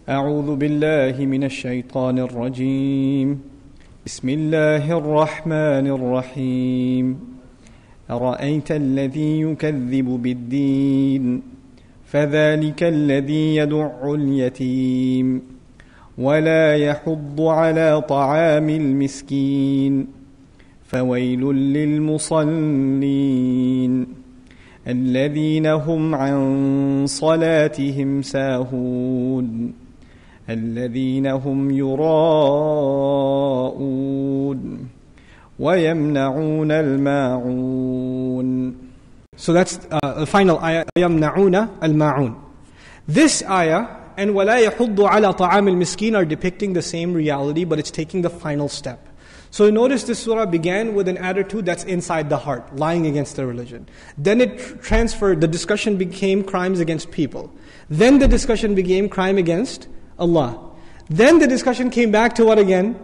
أعوذ بالله من الشيطان الرجيم بسم الله الرحمن الرحيم أرأيت الذي يكذب بالدين فذلك الذي يدع اليتيم ولا يحض على طعام المسكين فويل للمصلين الذين هم عن صلاتهم ساهون الذين هم يراءون ويمنعون الماعون. So that's the final ayah, يمنعون الماعون. This ayah and وَلَا يَحُضُّ عَلَى طَعَامِ الْمِسْكِينَ are depicting the same reality, but it's taking the final step. So notice this surah began with an attitude that's inside the heart, lying against the religion. Then it transferred, the discussion became crimes against people. Then the discussion became crime against Allah. Then the discussion came back to what again?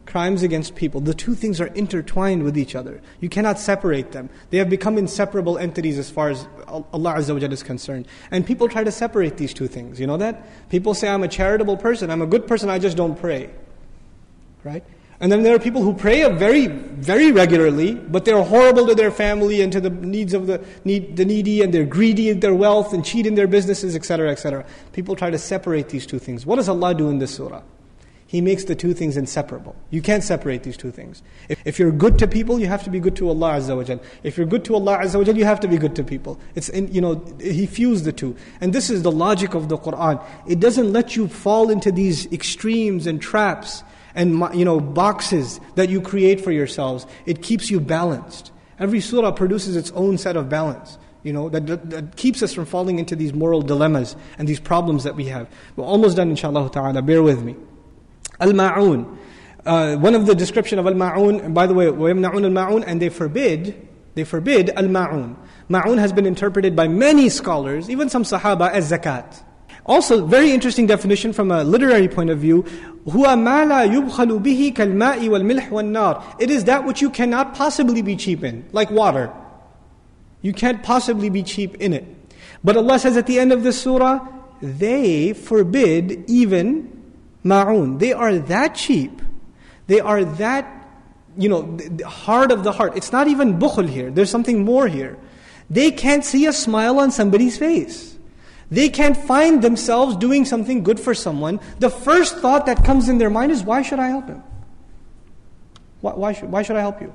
Crimes against people. The two things are intertwined with each other. You cannot separate them. They have become inseparable entities as far as Allah Azza wa Jalla is concerned. And people try to separate these two things. You know that? People say, I'm a charitable person, I'm a good person, I just don't pray. Right? And then there are people who pray very, very regularly, but they're horrible to their family and to the needs of the needy, and they're greedy in their wealth and cheat in their businesses, etc., etc. People try to separate these two things. What does Allah do in this surah? He makes the two things inseparable. You can't separate these two things. If you're good to people, you have to be good to Allah Azza wa Jal. If you're good to Allah Azza wa Jal, you have to be good to people. He fused the two. And this is the logic of the Qur'an. It doesn't let you fall into these extremes and traps and boxes that you create for yourselves. It keeps you balanced. Every surah produces its own set of balance. That keeps us from falling into these moral dilemmas and these problems that we have. We're almost done, inshallah ta'ala. Bear with me. Al-Maun. One of the description of Al-Maun, by the way, وَيَمْنَعُونَ الْمَاعُونَ, and they forbid Al-Maun. Ma'un has been interpreted by many scholars, even some Sahaba, as zakat. Also, very interesting definition from a literary point of view. هُوَ مَا لَا يُبْخَلُ بِهِ كَالْمَاءِ وَالْمِلْحِ وَالنَّارِ. It is that which you cannot possibly be cheap in, like water. You can't possibly be cheap in it. But Allah says at the end of this surah, they forbid even ma'un. They are that cheap. They are that, hard of the heart. It's not even bukhl here. There's something more here. They can't see a smile on somebody's face. They can't find themselves doing something good for someone. The first thought that comes in their mind is, why should I help him? Why should I help you?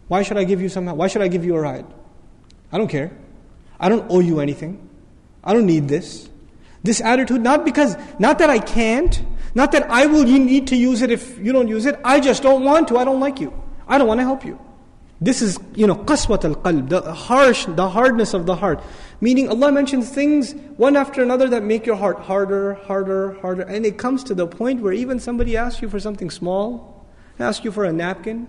Why should I give you some help? Why should I give you a ride? I don't care. I don't owe you anything. I don't need this. This attitude, not that I can't, not that you need to use it if you don't use it. I just don't want to. I don't like you. I don't want to help you. This is, qaswat al-qalb, the hardness of the heart. Meaning Allah mentions things one after another that make your heart harder. And it comes to the point where even somebody asks you for something small, they ask you for a napkin,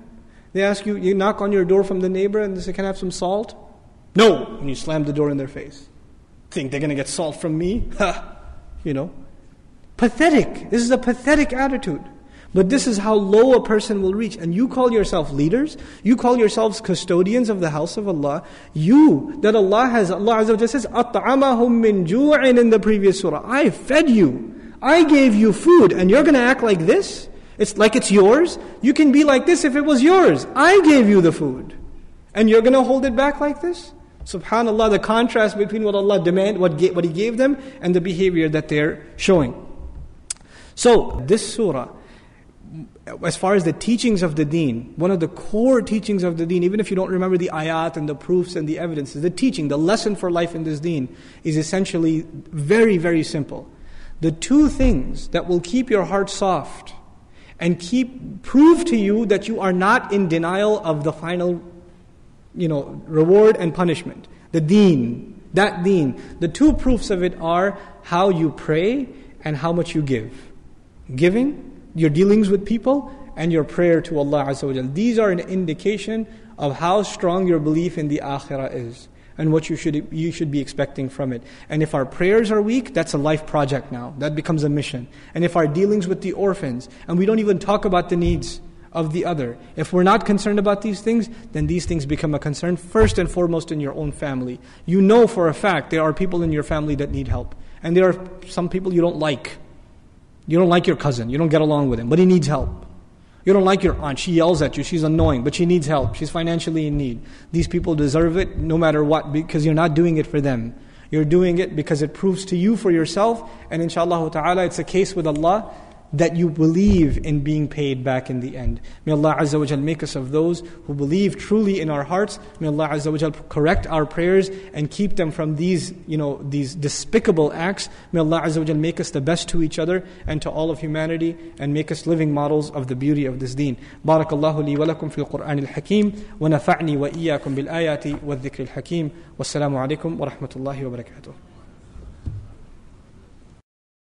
they ask you knock on your door from the neighbor and they say, can I have some salt? No! And you slam the door in their face. Think they're going to get salt from me? Pathetic. This is a pathetic attitude. But this is how low a person will reach. And you call yourself leaders, you call yourselves custodians of the house of Allah. Allah Azza wa Jalla says, أَطْعَمَهُم مِّن جُوعٍ in the previous surah. I fed you. I gave you food. And you're going to act like this? It's like it's yours? You can be like this if it was yours. I gave you the food. And you're going to hold it back like this? SubhanAllah, the contrast between what Allah demanded, what He gave them, and the behavior that they're showing. So, this surah, as far as the teachings of the deen, one of the core teachings of the deen, even if you don't remember the ayat and the proofs and the evidences, the teaching, the lesson for life in this deen is essentially very, very simple. The two things that will keep your heart soft and prove to you that you are not in denial of the final reward and punishment. The deen, that deen. The two proofs of it are how you pray and how much you give. Giving, your dealings with people, and your prayer to Allah Azza wa Jalla. These are an indication of how strong your belief in the akhirah is and what you should be expecting from it. And if our prayers are weak, that's a life project now. That becomes a mission. And if our dealings with the orphans, and we don't even talk about the needs of the other, if we're not concerned about these things, then these things become a concern first and foremost in your own family. You know for a fact there are people in your family that need help. And there are some people you don't like. You don't like your cousin, you don't get along with him, but he needs help. You don't like your aunt, she yells at you, she's annoying, but she needs help, she's financially in need. These people deserve it no matter what, because you're not doing it for them. You're doing it because it proves to you for yourself, and inshallah ta'ala it's a case with Allah that you believe in being paid back in the end. May Allah Azza wa Jal make us of those who believe truly in our hearts. May Allah Azza wa Jal correct our prayers and keep them from these despicable acts. May Allah Azza wa Jal make us the best to each other and to all of humanity, and make us living models of the beauty of this deen. Barakallahu li wa lakum fil Qur'an al-Hakim wa nafa'ni wa iyyakum bil ayati wa dhikr al-Hakim. Wassalamu alaikum wa rahmatullahi wa barakatuh.